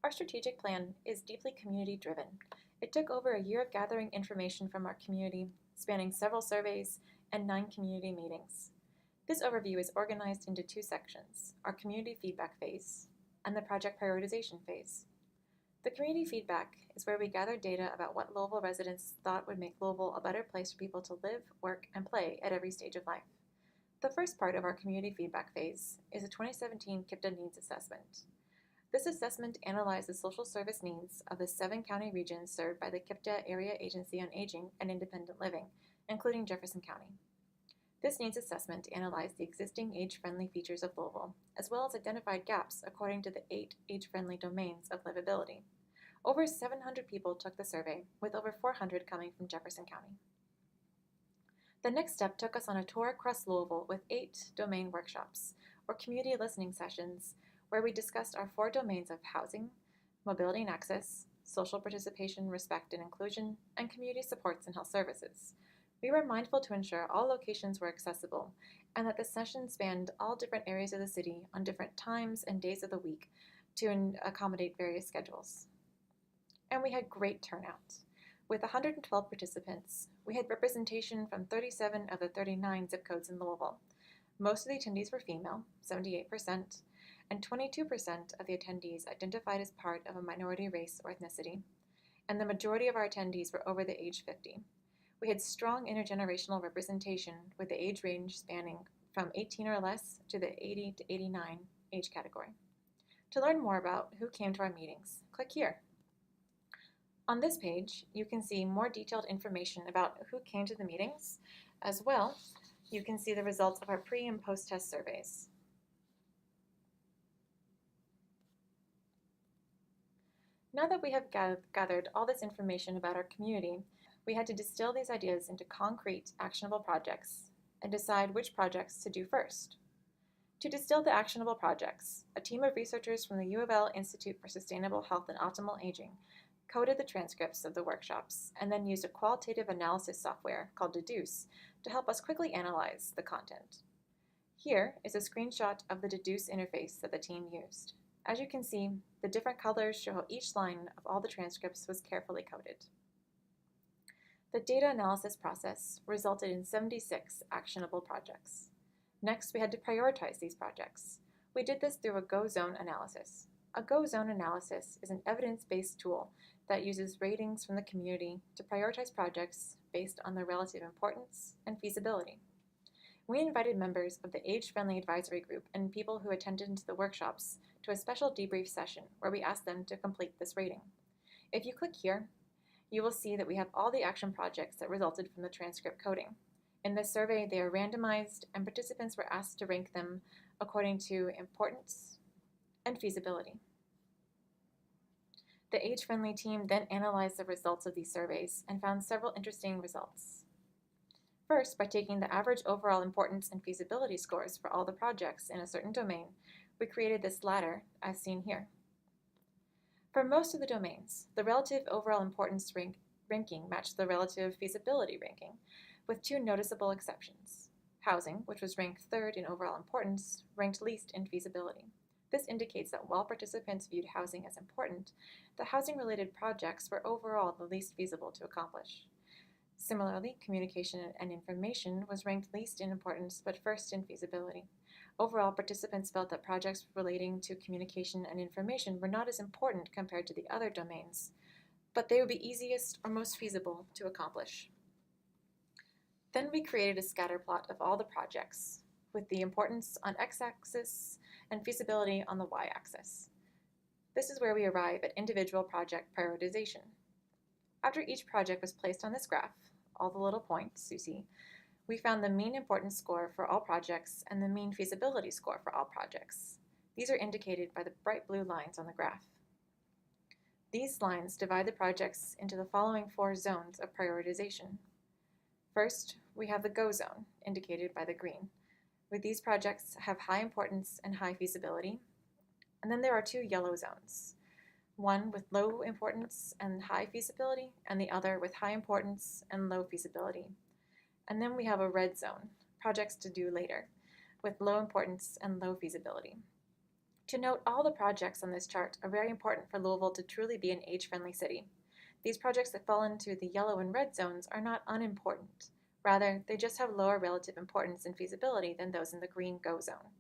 Our strategic plan is deeply community-driven. It took over a year of gathering information from our community, spanning several surveys and 9 community meetings. This overview is organized into 2 sections, our community feedback phase and the project prioritization phase. The community feedback is where we gather data about what Louisville residents thought would make Louisville a better place for people to live, work, and play at every stage of life. The first part of our community feedback phase is a 2017 KIPTA Needs Assessment. This assessment analyzed the social service needs of the 7 county regions served by the KIPTA Area Agency on Aging and Independent Living, including Jefferson County. This needs assessment analyzed the existing age-friendly features of Louisville, as well as identified gaps according to the 8 age-friendly domains of livability. Over 700 people took the survey, with over 400 coming from Jefferson County. The next step took us on a tour across Louisville with 8 domain workshops, or community listening sessions, where we discussed our 4 domains of housing, mobility and access, social participation, respect and inclusion, and community supports and health services. We were mindful to ensure all locations were accessible and that the session spanned all different areas of the city on different times and days of the week to accommodate various schedules. And we had great turnout. With 112 participants, we had representation from 37 of the 39 zip codes in Louisville. Most of the attendees were female, 78%, and 22% of the attendees identified as part of a minority race or ethnicity, and the majority of our attendees were over the age 50. We had strong intergenerational representation with the age range spanning from 18 or less to the 80 to 89 age category. To learn more about who came to our meetings, click here. On this page, you can see more detailed information about who came to the meetings. As well, you can see the results of our pre- and post-test surveys. Now that we have gathered all this information about our community, we had to distill these ideas into concrete, actionable projects and decide which projects to do first. To distill the actionable projects, a team of researchers from the U of L Institute for Sustainable Health and Optimal Aging coded the transcripts of the workshops and then used a qualitative analysis software called Deduce to help us quickly analyze the content. Here is a screenshot of the Deduce interface that the team used. As you can see, the different colors show how each line of all the transcripts was carefully coded. The data analysis process resulted in 76 actionable projects. Next, we had to prioritize these projects. We did this through a Go Zone analysis. A Go Zone analysis is an evidence-based tool that uses ratings from the community to prioritize projects based on their relative importance and feasibility. We invited members of the Age-Friendly Advisory Group and people who attended the workshops to a special debrief session where we asked them to complete this rating. If you click here, you will see that we have all the action projects that resulted from the transcript coding. In this survey, they are randomized and participants were asked to rank them according to importance and feasibility. The Age-Friendly team then analyzed the results of these surveys and found several interesting results. First, by taking the average overall importance and feasibility scores for all the projects in a certain domain, we created this ladder as seen here. For most of the domains, the relative overall importance ranking matched the relative feasibility ranking, with 2 noticeable exceptions. Housing, which was ranked 3rd in overall importance, ranked least in feasibility. This indicates that while participants viewed housing as important, the housing-related projects were overall the least feasible to accomplish. Similarly, communication and information was ranked least in importance but first in feasibility. Overall, participants felt that projects relating to communication and information were not as important compared to the other domains, but they would be easiest or most feasible to accomplish. Then we created a scatter plot of all the projects, with the importance on x-axis and feasibility on the y-axis. This is where we arrive at individual project prioritization. After each project was placed on this graph, all the little points you see, we found the mean importance score for all projects and the mean feasibility score for all projects. These are indicated by the bright blue lines on the graph. These lines divide the projects into the following 4 zones of prioritization. First, we have the Go zone, indicated by the green, where these projects have high importance and high feasibility. And then there are 2 yellow zones, one with low importance and high feasibility, and the other with high importance and low feasibility. And then we have a red zone, projects to do later, with low importance and low feasibility. To note, all the projects on this chart are very important for Louisville to truly be an age-friendly city. These projects that fall into the yellow and red zones are not unimportant. Rather, they just have lower relative importance and feasibility than those in the green go zone.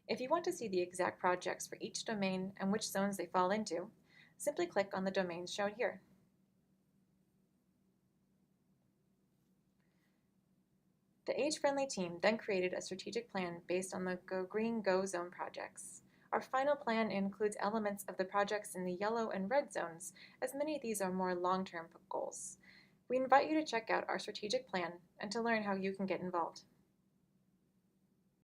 If you want to see the exact projects for each domain and which zones they fall into, simply click on the domains shown here. The age-friendly team then created a strategic plan based on the green go zone projects. Our final plan includes elements of the projects in the yellow and red zones, as many of these are more long-term goals. We invite you to check out our strategic plan and to learn how you can get involved.